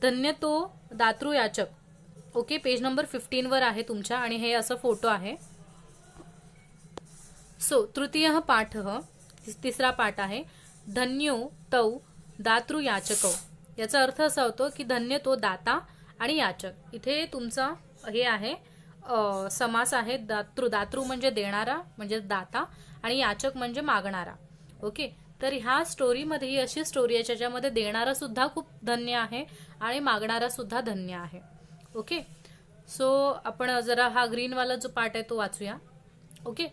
धन्य तो दातृयाचक. Okay, page number 15 वर आहे तुमच्या आणि हे असं फोटो आहे. सो तृतीय पाठ, तिसरा पाठ आहे धन्यो तौ दातृयाचकौ. याचा अर्थ असा होतो की धन्य तो दाता आणि याचक. इथे तुमचा हे आहे समास आहे. दातृ म्हणजे देणारा म्हणजे दाता आणि याचक म्हणजे मागणारा. ओके, तर ह्या स्टोरीमध्ये ही अशी स्टोरी आहे ज्याच्यामध्ये देणारा सुद्धा खूप धन्य आहे आणि मागणारा सुद्धा धन्य आहे. ओके, सो आपण जरा हा ग्रीन वाला जो पार्ट आहे तो वाचूया. ओके,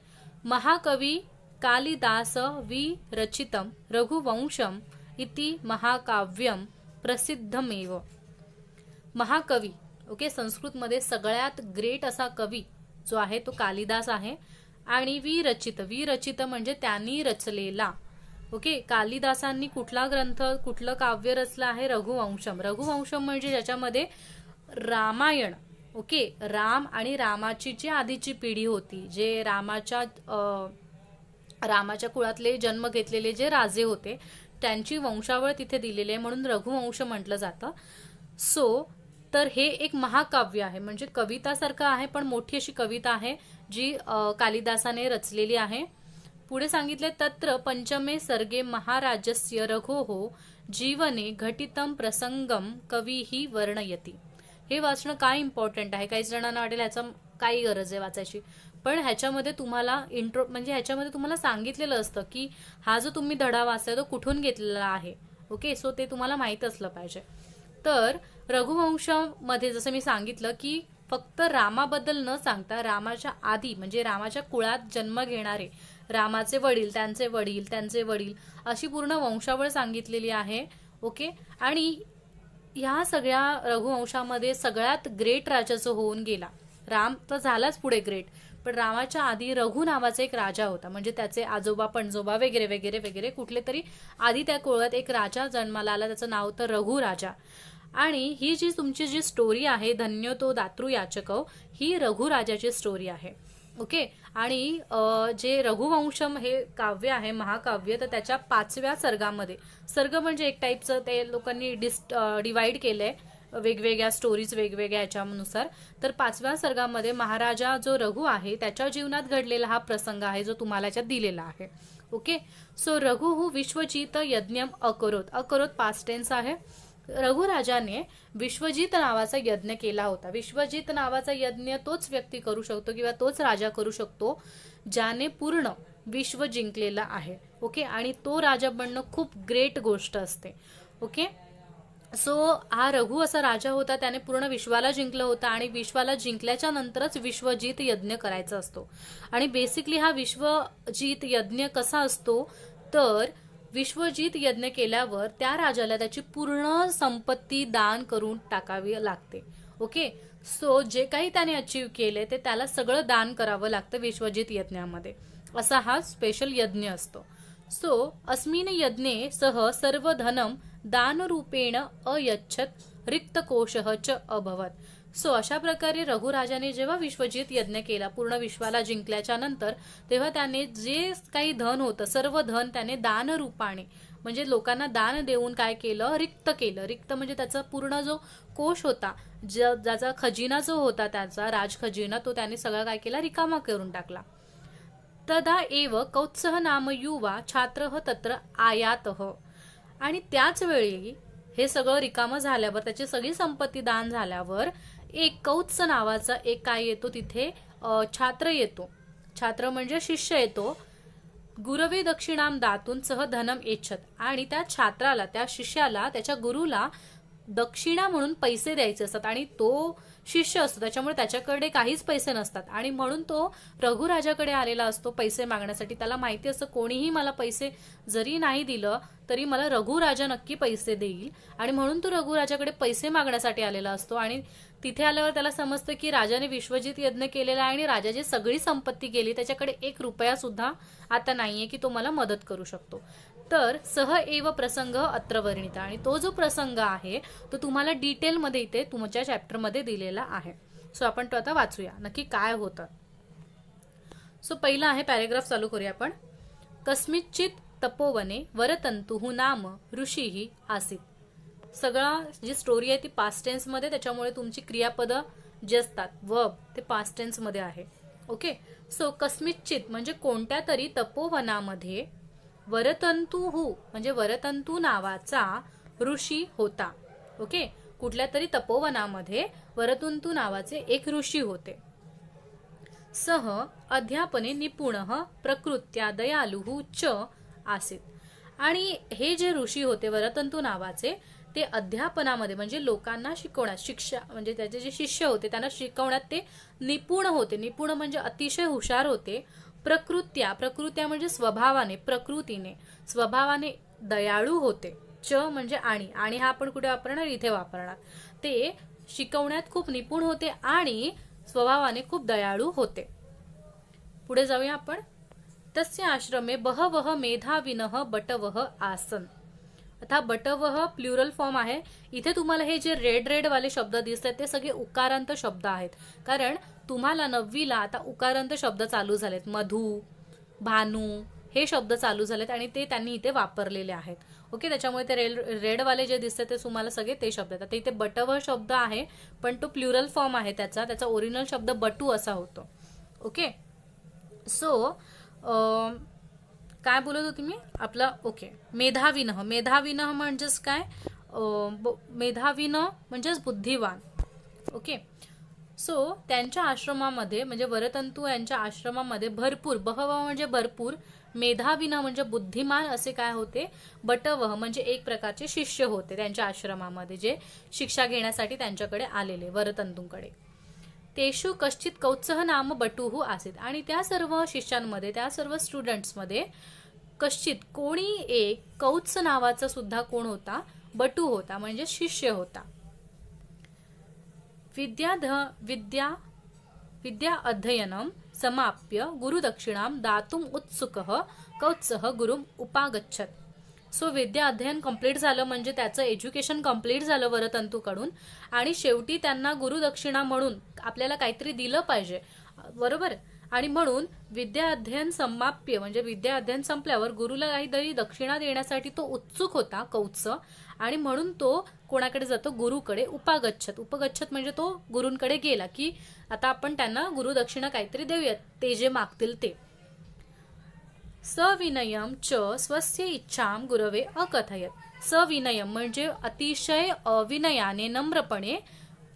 महाकवी कालिदास विरचितम रघुवंशम इति महाकाव्यम प्रसिद्धमेव. महाकवी, ओके, संस्कृतमध्ये सगळ्यात ग्रेट असा कवी जो आहे तो कालिदास आहे. आणि विरचित म्हणजे त्यांनी रचलेला. ओके, कालिदासांनी कुठला ग्रंथ कुठलं काव्य रचलं आहे? रघुवंशम. रघुवंशम म्हणजे ज्याच्यामध्ये रामायण, ओके, राम आणि रामाची जी आधीची पिढी होती, जे रामाच्या कुळातले जन्म घेतलेले जे राजे होते त्यांची वंशावळ तिथे दिलेली आहे म्हणून रघुवंश म्हटलं जातं. सो तर हे एक महाकाव्य आहे, म्हणजे कवितासारखं आहे पण मोठी अशी कविता आहे जी कालिदासाने रचलेली आहे. पुढे सांगितले तत्र पंचमे सर्गे महाराजस्य रघोः जीवने घटितम प्रसंगम कवीही वर्णयति. हे वाचणं काय इम्पॉर्टंट आहे? काही जणांना वाटेल ह्याचा काही गरज आहे वाचायची, पण ह्याच्यामध्ये तुम्हाला इंट्रो म्हणजे ह्याच्यामध्ये तुम्हाला सांगितलेलं असतं की हा जो तुम्ही धडा वाचताय तो कुठून घेतलेला आहे. ओके, सो ते तुम्हाला माहित असलं पाहिजे. तर रघुवंशामध्ये जसं मी सांगितलं की फक्त रामाबद्दल न सांगता रामाच्या आधी म्हणजे रामाच्या कुळात जन्म घेणारे रामाचे वडील, त्यांचे वडील अशी पूर्ण वंशावळ सांगितलेली आहे. ओके, आणि ह्या सगळ्या रघुवंशामध्ये सगळ्यात ग्रेट राजा जो होऊन गेला, राम तर झालाच पुढे ग्रेट, पण रामाच्या आधी रघु नावाचा एक राजा होता, म्हणजे त्याचे आजोबा पणजोबा वगैरे वगैरे वगैरे कुठले तरी आधी त्या कुळात एक राजा जन्माला आला, त्याचं नाव होतं रघु राजा. आणि ही जी तुमची जी स्टोरी आहे धन्य तो दातृयाचकौ, ही रघु राजाची स्टोरी आहे. ओके, आणि जे रघुवंशम हे काव्य आहे महाकाव्य, तर त्याच्या 5व्या सर्गामध्ये, सर्ग म्हणजे एक टाईपचं ते लोकांनी डिवाइड केलंय वेगवेगळ्या स्टोरीज वेगवेगळ्या ह्याच्यानुसार. तर 5व्या सर्गामध्ये महाराजा जो रघु आहे त्याच्या जीवनात घडलेला हा प्रसंग आहे जो तुम्हाला याच्यात दिलेला आहे. ओके, सो रघु विश्वजित यज्ञम अकरोत पास्ट टेन्स आहे. रघुराजाने विश्वजित नावाचा यज्ञ केला होता. विश्वजित नावाचा यज्ञ तोच व्यक्ती करू शकतो किंवा तोच राजा करू शकतो ज्याने पूर्ण विश्व जिंकलेला आहे. ओके, आणि तो राजा बनणं खूप ग्रेट गोष्ट असते. ओके, सो हा रघु असा राजा होता, त्याने पूर्ण विश्वाला जिंकलं होतं आणि विश्वाला जिंकल्याच्या नंतरच विश्वजित यज्ञ करायचा असतो. आणि बेसिकली हा विश्वजित यज्ञ कसा असतो तर विश्वजित यज्ञ केल्यावर त्या राजाला त्याची पूर्ण संपत्ती दान करून टाकावी लागते. ओके, सो जे काही त्याने अचीव केले ते त्याला सगळं दान करावं लागतं विश्वजित यज्ञामध्ये. असा हा स्पेशल यज्ञ असतो. सो अस्मिन यज्ञे सह सर्व धनम दानरूपेण अयच्छत रिक्तकोशः च अभवत. सो अशा प्रकारे रघुराजाने जेव्हा विश्वजित यज्ञ केला पूर्ण विश्वाला जिंकल्याच्या नंतर, तेव्हा त्याने जे काही धन होतं सर्व धन त्याने दान रूपाने म्हणजे लोकांना दान देऊन काय केलं, रिक्त केलं. रिक्त म्हणजे त्याचा पूर्ण जो कोश होता, ज्याचा खजिना जो होता त्याचा राजखजिना, तो त्याने सगळा काय केला, रिकामा करून टाकला. तदा एव कौत्सह नाम युवा छात्रः तत्र आयातः. आणि त्याच वेळी हे सगळं रिकामं झाल्यावर त्याची सगळी संपत्ती दान झाल्यावर एक कौत्स नावाचा एक काय येतो तिथे छात्र येतो. छात्र म्हणजे शिष्य येतो. गुरवे दक्षिणाम दातून सह धनम येच्छत. आणि त्या छात्राला त्या शिष्याला त्याच्या गुरुला दक्षिणा म्हणून पैसे द्यायचे असतात आणि तो शिष्य असतो त्याच्यामुळे त्याच्याकडे काहीच पैसे नसतात आणि म्हणून तो रघुराजाकडे आलेला असतो पैसे मागण्यासाठी. त्याला माहिती असतं कोणीही मला पैसे जरी नाही दिलं तरी मला रघुराजा नक्की पैसे देईल आणि म्हणून तो रघुराजाकडे पैसे मागण्यासाठी आलेला असतो. आणि तिथे आल्यावर त्याला समजतं की राजाने विश्वजित यज्ञ केलेला आहे आणि राजाची सगळी संपत्ती गेली, त्याच्याकडे 1 रुपया सुद्धा आता नाहीये की तो मला मदत करू शकतो. तर सह एव प्रसंग अत्र वर्णित. आणि तो जो प्रसंग आहे तो तुम्हाला डिटेलमध्ये इथे तुमच्या चॅप्टरमध्ये दिलेला आहे. सो आपण तो आता वाचूया नक्की काय होतं. सो पहिला आहे पॅरेग्राफ चालू करूया आपण. कस्मिच्चित तपोवने वरतंतुः नाम ऋषीः आसीत्. सगळा जी स्टोरी आहे ती पास्ट टेन्स मध्ये, त्याच्यामुळे तुमची क्रियापद जे असतात वर्ब ते पास्ट टेन्स मध्ये आहे. ओके. सो कस्मिच्चित म्हणजे कोणत्या तरी तपोवनामध्ये वरतंतुहू म्हणजे वरतंतू नावाचा ऋषी होता. ओके. कुठल्या तरी तपोवनामध्ये वरतंतू नावाचे एक ऋषी होते. सह अध्यापने निपुणः प्रकृत्या दयालुः च आसीत. आणि हे जे ऋषी होते वरतंतू नावाचे, ते अध्यापनामध्ये म्हणजे लोकांना शिकवण्यात, शिक्षा म्हणजे त्याचे जे शिष्य होते त्यांना शिकवण्यात ते निपुण होते. निपुण म्हणजे अतिशय हुशार होते. प्रकृत्या म्हणजे स्वभावाने, प्रकृतीने, स्वभावाने दयाळू होते. च म्हणजे आणि हा आपण कुठे वापरणार, इथे वापरणार. ते शिकवण्यात खूप निपुण होते आणि स्वभावाने खूप दयाळू होते. पुढे जाऊया आपण. तस्य आश्रमे बहवः मेधाविनः बटवः आसन. आता बटवः प्लुरल फॉर्म आहे. इथे तुम्हाला हे जे रेड वाले शब्द दिसतात ते सगळे उकारांत शब्द आहेत, कारण तुम्हाला 9वीला आता उकारांत शब्द चालू झालेत. मधु, भानू हे शब्द चालू झालेत आणि ते त्यांनी इथे वापरलेले आहेत. ओके. त्याच्यामुळे ते रेड वाले जे दिसतात ते तुम्हाला सगळे ते शब्द आहेत. आता इथे बटवः शब्द आहे पण तो प्लुरल फॉर्म आहे, त्याचा ओरिजिनल शब्द बटू असा होतो. ओके. सो काय बोलत होती मी आपला. ओके. मेधाविनः म्हणजेच काय, मेधाविनः म्हणजेच बुद्धिवान. ओके. सो त्यांच्या आश्रमामध्ये म्हणजे वरतंतू यांच्या आश्रमामध्ये भरपूर, बहवः म्हणजे भरपूर, मेधाविनः म्हणजे बुद्धिमान असे काय होते, बटवः म्हणजे एक प्रकारचे शिष्य होते त्यांच्या आश्रमामध्ये, जे शिक्षा घेण्यासाठी त्यांच्याकडे आलेले वरतंतूंकडे. तेषु कश्चित कौत्सः नाम बटुः आसीत. आणि त्या सर्व शिष्यांमध्ये, त्या सर्व स्टुडंट्समध्ये कश्चित कोणी एक कौत्स नावाचा सुद्धा कोण होता, बटू होता म्हणजे शिष्य होता. विद्या अध्ययनम समाप्य गुरुदक्षिणां दातुम उत्सुकः कौत्सः गुरुम उपागच्छत. सो विद्या अध्ययन कंप्लीट झालं म्हणजे त्याचं एज्युकेशन कंप्लीट झालं वरतंतूकडून, आणि शेवटी त्यांना गुरुदक्षिणा म्हणून आपल्याला काहीतरी दिलं पाहिजे, बरोबर. आणि म्हणून विद्या अध्ययन समाप्य म्हणजे विद्या अध्ययन संपल्यावर गुरुला काहीतरी दक्षिणा देण्यासाठी तो उत्सुक होता कौत्स, आणि म्हणून तो कोणाकडे जातो, गुरुकडे. उपगच्छत म्हणजे तो गुरूंकडे गेला की आता आपण त्यांना गुरुदक्षिणा काहीतरी देऊयात, ते जे मागतील ते. सविनयम च स्वस्य इच्छाम गुरवे अकथयत. सविनयम म्हणजे अतिशय विनयाने, नम्रपणे,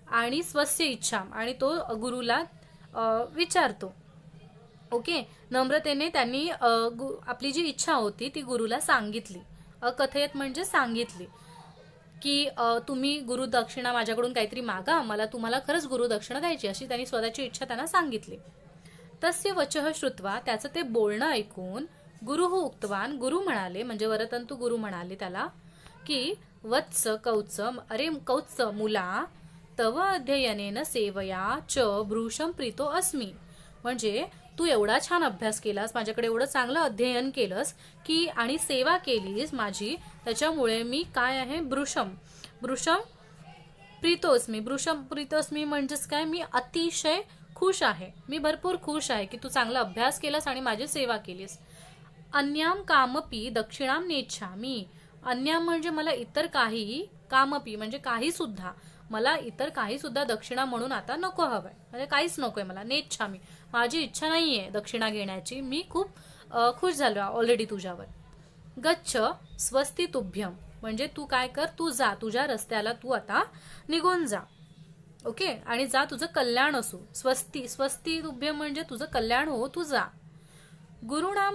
आणि स्वस्य इच्छाम आणि तो गुरुला विचारतो. ओके. नम्रतेने त्यांनी आपली जी इच्छा होती ती गुरुला सांगितली. अकथयत म्हणजे सांगितली की तुम्ही गुरुदक्षिणा माझ्याकडून काहीतरी मागा, मला तुम्हाला खरंच गुरुदक्षिणा द्यायची, अशी त्यांनी स्वतःची इच्छा त्यांना सांगितली. तस्य वचः श्रुत्वा त्याचं ते बोलणं ऐकून गुरुः उक्तवान गुरु म्हणाले म्हणजे वरतंतू गुरु म्हणाले त्याला की वत्स कौत्स, अरे कौत्स मुला, तव अध्ययनेन सेवया च भृशं प्रीतो अस्मि. म्हणजे तू एवढा छान अभ्यास केलास, माझ्याकडे एवढं चांगलं अध्ययन केलंस की आणि सेवा केलीस माझी, त्याच्यामुळे मी काय आहे, भृशं प्रीतोस्मी म्हणजेच काय, मी अतिशय खुश आहे, मी भरपूर खुश आहे की तू चांगला अभ्यास केलास आणि माझी सेवा केलीस. अन्याम कामपी दक्षिणाम नेच्छामी. अन्याम म्हणजे मला इतर काही, कामपी म्हणजे काही सुद्धा, मला इतर काही सुद्धा दक्षिणा म्हणून आता नको हवंय, म्हणजे काहीच नकोय मला. नेच्छामी माझी इच्छा नाहीये दक्षिणा घेण्याची, मी खूप खुश झालो ऑलरेडी तुझ्यावर. गच्छ स्वस्ति तुभ्यम म्हणजे तू काय कर, तू जा, तुझ्या रस्त्याला तू आता निघून जा. ओके. आणि जा, तुझं कल्याण असो. स्वस्ति तुभ्यम म्हणजे तुझं कल्याण हो, तू जा. गुरुणा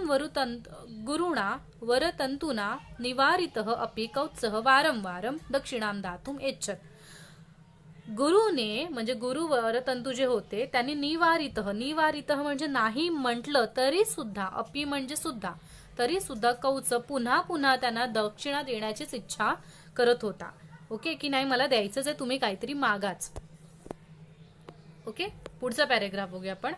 वरतंतुना निवारितः अपि कौत्सः वारंवारं दक्षिणां दातुम इच्छत. गुरुने म्हणजे गुरु वरतंतू जे होते त्यांनी निवारितः म्हणजे नाही म्हटलं तरी सुद्धा, अपि म्हणजे सुद्धा, तरी सुद्धा कौत्स पुन्हा पुन्हा त्यांना दक्षिणा देण्याचीच इच्छा करत होता. ओके. की नाही मला द्यायचंच आहे, तुम्ही काहीतरी मागाच. ओके. पुढचा पॅरेग्राफ बघूया आपण.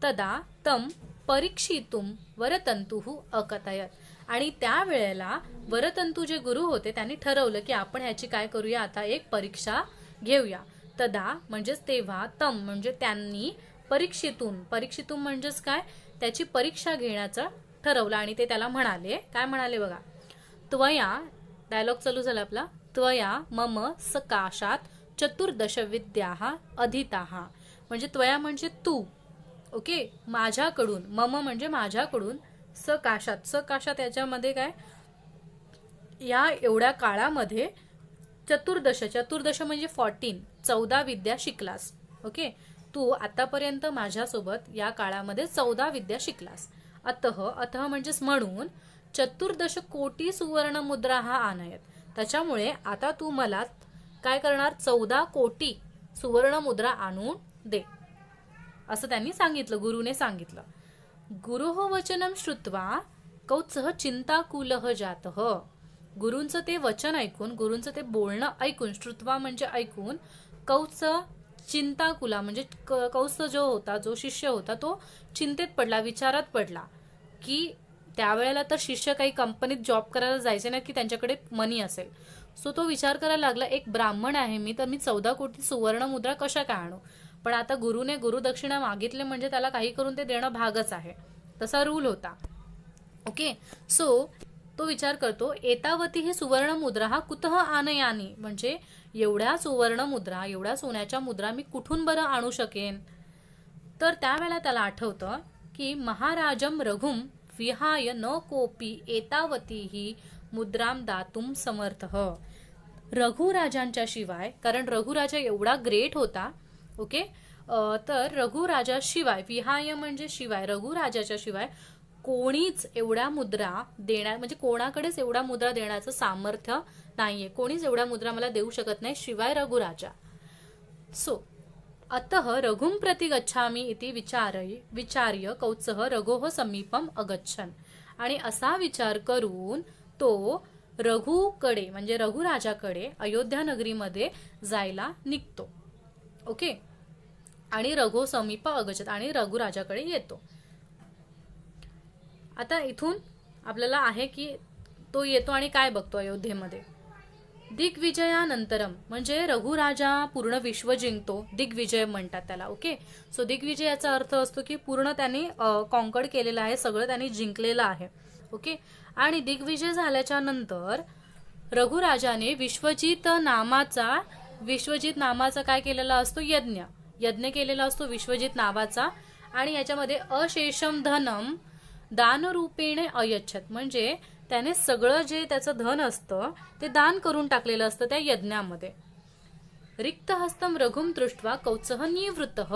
तदा तम परीक्षितुम वरतंतुः अकथयत. आणि त्या वेळेला वरतंतू जे गुरु होते त्यांनी ठरवलं की आपण ह्याची काय करूया, आता एक परीक्षा घेऊया. तदा म्हणजेच तेव्हा, तम म्हणजे त्यांनी, परीक्षितुम म्हणजेच काय, त्याची परीक्षा घेण्याचं ठरवलं. आणि ते त्याला म्हणाले, काय म्हणाले बघा, त्वया डायलॉग चालू झाला आपला. त्वया मम सकाशात चतुर्दश विद्याः अधीताः. म्हणजे त्वया म्हणजे तू, ओके, माझ्याकडून, मम म्हणजे माझ्याकडून, सकाशात, सकाशात याच्यामध्ये काय, या एवढ्या काळामध्ये, चतुर्दश, चतुर्दश म्हणजे 14, 14 विद्या शिकलास. ओके, तू आतापर्यंत माझ्यासोबत या काळामध्ये 14 विद्या शिकलास. अतः, अतः म्हणजेच म्हणून, चतुर्दश कोटी सुवर्ण मुद्रा हा आनयत. त्याच्यामुळे आता तू मला काय करणार, 14 कोटी सुवर्ण मुद्रा आणून दे, असं त्यांनी सांगितलं, गुरुने सांगितलं. गुरुः वचनम श्रुत्वा कौत्सः चिंताकुलः जातः. गुरूंचं ते वचन ऐकून, गुरूंचं ते बोलणं ऐकून, श्रुत्वा म्हणजे ऐकून, कौत्स चिंताकुला म्हणजे कौत्स जो होता, जो शिष्य होता, तो चिंतेत पडला, विचारात पडला, की त्यावेळेला तर शिष्य काही कंपनीत जॉब करायला जायचे नाही की त्यांच्याकडे मनी असेल. सो तो विचार करायला लागला, एक ब्राह्मण आहे मी, तर मी 14 कोटी सुवर्ण मुद्रा कशा काय आणू. पण आता गुरुने गुरुदक्षिणा मागितले म्हणजे त्याला काही करून ते देणं भागच आहे, तसा रूल होता. ओके, सो तो विचार करतो, एतावती ही सुवर्ण मुद्रा हा कुतः आनयानी, म्हणजे एवढ्या सुवर्ण मुद्रा, एवढ्या सोन्याच्या मुद्रा मी कुठून बरं आणू शकेन. तर त्यावेळेला त्याला आठवतं की महाराजम रघुम विहाय न कोपी एतावती ही मुद्राम दातुम समर्थः. रघुराजांच्या शिवाय, कारण रघुराजा एवढा ग्रेट होता, ओके, तर रघुराजा शिवाय, विहाय म्हणजे शिवाय, रघुराजाच्या शिवाय कोणीच एवढ्या मुद्रा देण्या, म्हणजे कोणाकडेच एवढ्या मुद्रा देण्याचं सामर्थ्य नाहीये, कोणीच एवढ्या मुद्रा मला देऊ शकत नाही शिवाय रघुराजा. सो अतः रघुं प्रति गच्छामि इति विचार्य कौत्सः रघोः समीपम अगच्छन. आणि असा विचार करून तो रघुकडे, म्हणजे रघुराजाकडे, अयोध्या नगरीमध्ये जायला निघतो. ओके, आणि रघो समीप अगच्छत, आणि रघुराजाकडे येतो. आता इथून आपल्याला आहे की तो येतो आणि काय बघतो अयोध्येमध्ये, दिग्विजयानंतरम, म्हणजे रघुराजा पूर्ण विश्व जिंकतो, दिग्विजय म्हणतात त्याला. ओके, सो दिग्विजय याचा अर्थ असतो की पूर्ण त्याने कॉन्कर्ड केलेलं आहे, सगळं त्याने जिंकलेलं आहे. ओके, आणि दिग्विजय झाल्याच्या नंतर रघुराजाने विश्वजित नामाचा काय केलेला असतो, यज्ञ केलेला असतो विश्वजित नावाचा. आणि याच्यामध्ये अशेषम धनम दानरूपेणे अयच्छत, म्हणजे त्याने सगळं जे त्याचं धन असतं ते दान करून टाकलेलं असतं त्या यज्ञामध्ये. रिक्त हस्तम रघुम दृष्ट्वा कौत्सः निवृत्तः.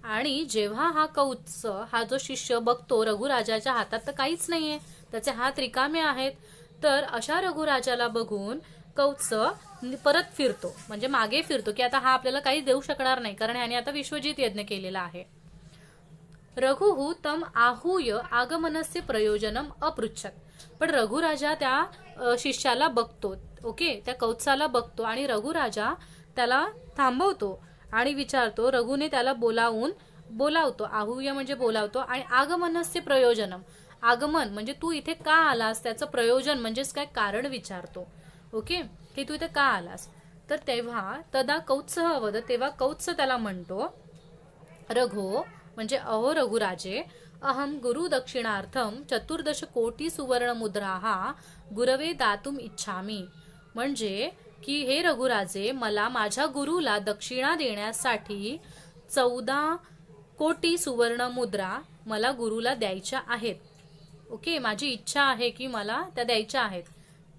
आणि जेव्हा हा कौत्स, हा जो शिष्य बघतो रघुराजाच्या हातात तर काहीच नाहीये, त्याचे हात रिकामे आहेत, तर अशा रघुराजाला बघून कौत्स परत फिरतो, म्हणजे मागे फिरतो, की आता हा आपल्याला काही देऊ शकणार नाही, कारण ह्याने आता विश्वजित यज्ञ केलेला आहे. रघुः तम आहूय आगमनस्य प्रयोजनम अपृच्छत. पण रघुराजा त्या शिष्याला बघतो, ओके, त्या कौत्साला बघतो, आणि रघुराजा त्याला थांबवतो आणि विचारतो, रघुने त्याला बोलावतो, आहूय म्हणजे बोलावतो, आणि आगमनस्य प्रयोजनम, आगमन म्हणजे तू इथे का आलास, त्याचं प्रयोजन म्हणजेच काय, कारण विचारतो. ओके, की तू इथे का आलास. तर तेव्हा तदा कौत्स अवद, तेव्हा कौत्स त्याला म्हणतो, रघो म्हणजे अहो रघुराजे, अहम गुरु दक्षिणार्थम 14 कोटी सुवर्ण मुद्राहा गुरवे दातुम इच्छामी. म्हणजे की हे रघुराजे, मला माझ्या गुरुला दक्षिणा देण्यासाठी 14 कोटी सुवर्ण मुद्रा मला गुरुला द्यायच्या आहेत. ओके, माझी इच्छा आहे की मला त्या द्यायच्या आहेत.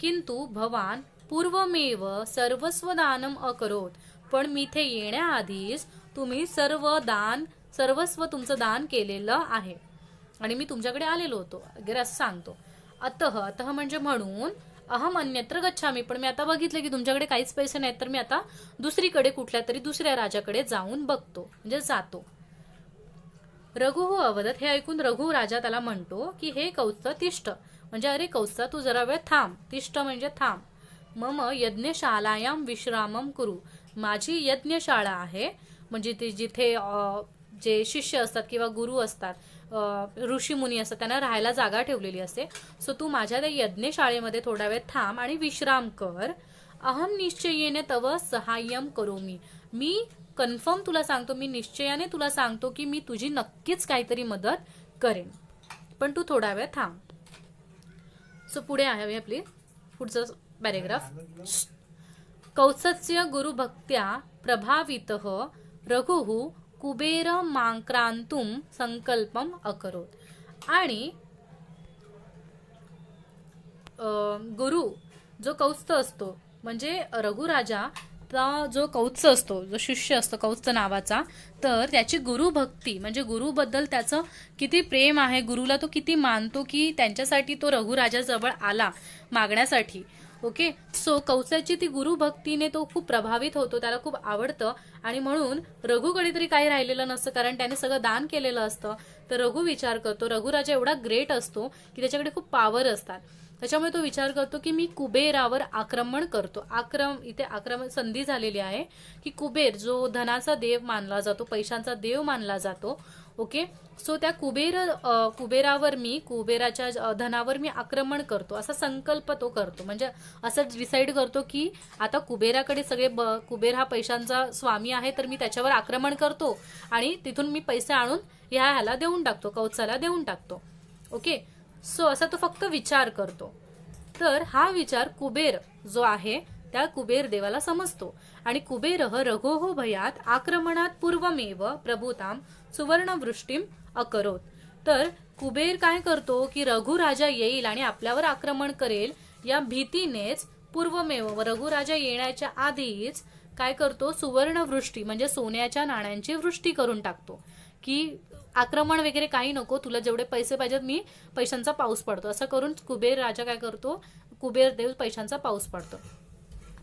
किंतु भवान पूर्वमेव सर्वस्व दानम अकरोत. पण मी इथे येण्याआधीच तुम्ही सर्वस्व तुमचं दान केलेलं आहे आणि मी तुमच्याकडे आलेलो होतो वगैरे असं सांगतो. अतः म्हणजे म्हणून, अहम अन्यत्र गच्छामी, पण मी आता बघितलं की तुमच्याकडे काहीच पैसे नाहीत, तर मी आता दुसरीकडे कुठल्या तरी दुसऱ्या राजाकडे जाऊन बघतो, म्हणजे जातो. रघुः अवदत, हे ऐकून रघु राजा त्याला म्हणतो की हे कौत्स तिष्ठ, म्हणजे अरे कौत्सा तू जरा वेळ थांब, तिष्ठ म्हणजे थांब. मम यज्ञशालायाम विश्रामम कुरु, माझी यज्ञशाळा आहे, म्हणजे ते जिथे जे शिष्य असतात किंवा गुरु असतात, ऋषी मुनी असतात, त्यांना राहायला जागा ठेवलेली असते. सो तू माझ्या त्या यज्ञशाळेमध्ये थोडा वेळ थांब आणि विश्राम कर. अहम निश्चयेने तव सहाय्यम करोमी, मी कन्फर्म तुला सांगतो, मी निश्चयाने तुला सांगतो की मी तुझी नक्कीच काहीतरी मदत करेन, पण तू थोडा वेळ थांब. सो पुढे आहे आपली पुढचं पॅरेग्राफ. कौत्सस्य गुरुभक्त्या प्रभावितः रघुः कुबेरमाक्रान्तुं संकल्पम अकरोत्. आणि गुरु जो कौत्स असतो म्हणजे रघुराजा जो कौत्स असतो, जो शिष्य असतो कौत्स नावाचा, तर त्याची गुरुभक्ती म्हणजे गुरुबद्दल त्याचं किती प्रेम आहे, गुरुला तो किती मानतो की त्यांच्यासाठी तो रघुराजाजवळ आला मागण्यासाठी. ओके. सो कौत्साची ती गुरुभक्तीने तो खूप प्रभावित होतो, त्याला खूप आवडतं आणि म्हणून रघुकडे तरी काही राहिलेलं नसतं कारण त्याने सगळं दान केलेलं असतं. तर रघु विचार करतो, रघुराजा एवढा ग्रेट असतो की त्याच्याकडे खूप पॉवर असतात, त्याच्यामुळे तो विचार करतो की मी कुबेरावर आक्रमण करतो. इथे आक्रमण संधी झालेली आहे की कुबेर जो धनाचा देव मानला जातो, पैशांचा देव मानला जातो. ओके. सो त्या कुबेराच्या धनावर मी आक्रमण करतो असा संकल्प तो करतो. म्हणजे असं डिसाईड करतो की आता कुबेराकडे कुबेर हा पैशांचा स्वामी आहे, तर मी त्याच्यावर आक्रमण करतो आणि तिथून मी पैसे आणून ह्याला देऊन टाकतो, कौत्साला देऊन टाकतो. ओके. सो असा तो फक्त विचार करतो. तर हा विचार कुबेर जो आहे त्या कुबेर देवाला समजतो आणि कुबेरः रघोः भयात आक्रमणात पूर्वमेव प्रभुताम सुवर्णवृष्टीम अकरोत. तर कुबेर काय करतो की रघुराजा येईल आणि आपल्यावर आक्रमण करेल या भीतीनेच पूर्वमेव रघुराजा येण्याच्या आधीच काय करतो, सुवर्णवृष्टी म्हणजे सोन्याच्या नाण्यांची वृष्टी करून टाकतो की आक्रमण वगैरे काही नको, तुला जेवढे पैसे पाहिजेत मी पैशांचा पाऊस पडतो. असं करून कुबेर राजा काय करतो, कुबेर देव पैशांचा पाऊस पडतो.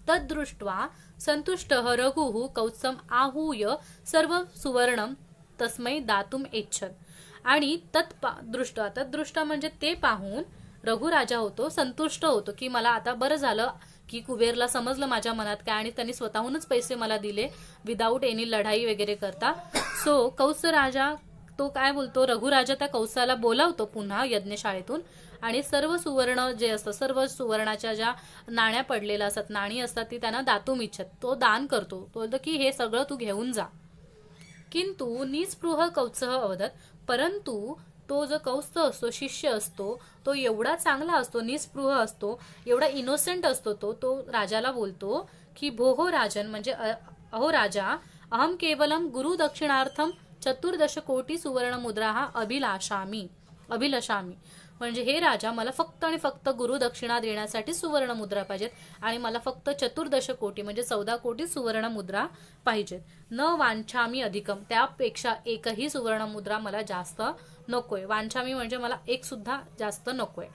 तद्दृष्ट्वा संतुष्टः रघुः कौत्सम आहूय सर्व सुवर्णम तस्मै दातुम एच्छत. आणि तद्दृष्ट म्हणजे ते पाहून रघुराजा होतो संतुष्ट होतो की मला आता बरं झालं की कुबेरला समजलं माझ्या मनात काय आणि त्यांनी स्वतःहूनच पैसे मला दिले विदाऊट एनी लढाई वगैरे करता. सो कौत्स राजा तो काय बोलतो, रघुराजा त्या कौत्साला बोलावतो पुन्हा यज्ञशाळेतून आणि सर्व सुवर्ण जे असतं, सर्व सुवर्णाच्या ज्या नाण्या पडलेल्या असतात, नाणी असतात ती त्यांना दातुम इच्छत, तो दान करतो. तो बोलतो की हे सगळं तू घेऊन जा. किंतु निस्पृह कौत्सः अवदत. परंतु तो जो कौत्स असतो, शिष्य असतो, तो एवढा चांगला असतो, निस्पृह असतो, एवढा इनोसेंट असतो, तो राजाला बोलतो की भोहो राजन म्हणजे अहो राजा, अहम केवलम गुरु दक्षिणार्थम 14 कोटी सुवर्ण मुद्रा अभिलाषामी. म्हणजे हे राजा, मला फक्त आणि फक्त गुरु दक्षिणा देण्यासाठी सुवर्ण मुद्रा पाहिजेत आणि मला फक्त 14 कोटी म्हणजे 14 कोटी सुवर्ण मुद्रा पाहिजेत. न वांछामी अधिकम, त्यापेक्षा एकही सुवर्ण मुद्रा मला जास्त नकोय. वांछामी म्हणजे मला एक सुद्धा जास्त नकोय.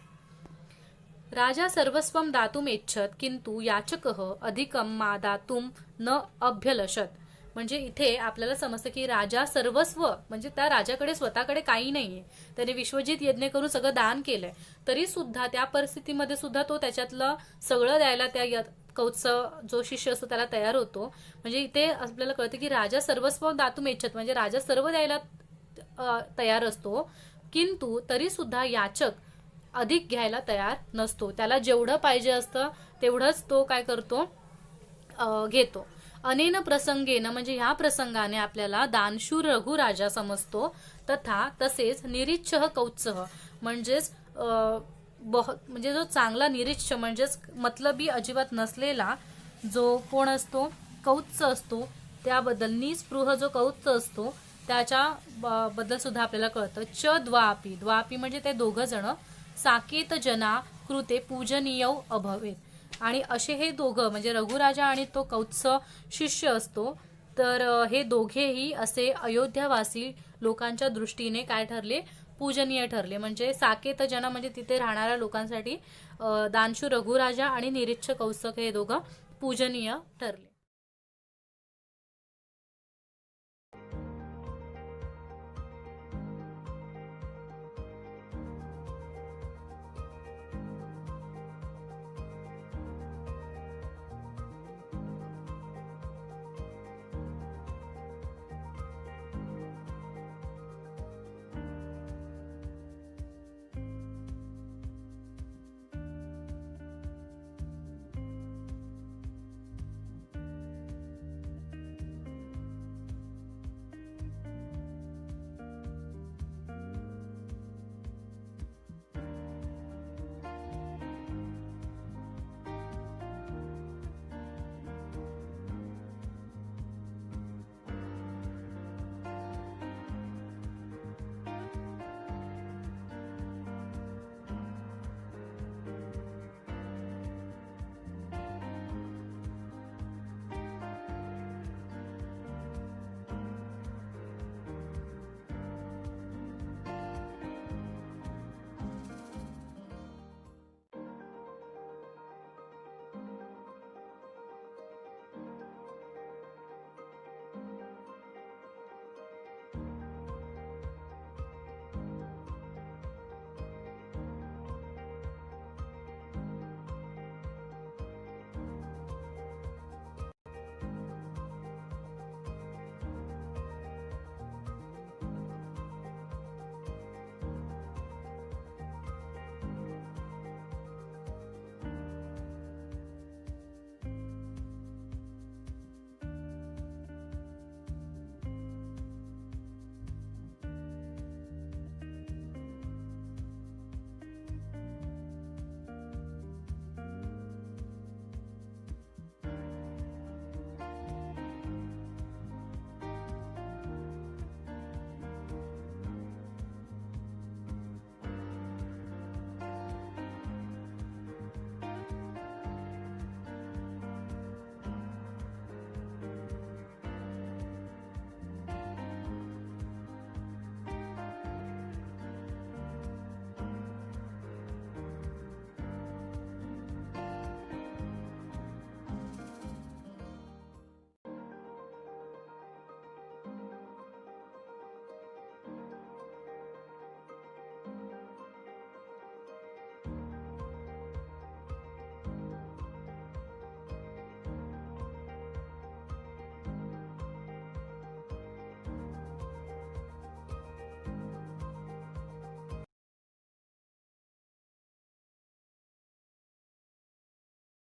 राजा सर्वस्वम दातुम इच्छत किंतु याचकः अधिकम मा दातुम न अभ्यलशत. म्हणजे इथे आपल्याला समजतं की राजा सर्वस्व म्हणजे त्या राजाकडे स्वतःकडे काही नाहीये, त्याने विश्वजित यज्ञ करून सगळं दान केलंय, तरी सुद्धा त्या परिस्थितीमध्ये सुद्धा तो त्याच्यातलं सगळं द्यायला त्या कौत्स जो शिष्य असतो त्याला तयार होतो. म्हणजे इथे आपल्याला कळतं की राजा सर्वस्व दातुम इच्छत म्हणजे राजा सर्व द्यायला तयार असतो, किंतु तरी सुद्धा याचक अधिक घ्यायला तयार नसतो. त्याला जेवढं पाहिजे असतं तेवढंच तो काय करतो, घेतो. अनेन प्रसंगेन म्हणजे ह्या प्रसंगाने आपल्याला दानशूर रघुराजा समजतो. तसेच निरीच्छः कौत्सः म्हणजेच म्हणजे जो चांगला निरीच्छ म्हणजेच मतलबी अजिबात नसलेला जो कोण असतो, कौत्स असतो, त्याबद्दल निस्पृह जो कौत्स असतो त्याच्या बद्दल सुद्धा आपल्याला कळतं. द्वापी म्हणजे ते दोघं जण साकेत जना कृते पूजनीय अभवेत. आणि असे हे दोघं म्हणजे रघुराजा आणि तो कौत्स शिष्य असतो, तर हे दोघेही असे अयोध्यावासी लोकांच्या दृष्टीने काय ठरले, पूजनीय ठरले. म्हणजे साकेत जना म्हणजे तिथे राहणाऱ्या लोकांसाठी दानशूर रघुराजा आणि निरीच्छ कौत्सक हे दोघं पूजनीय ठरले.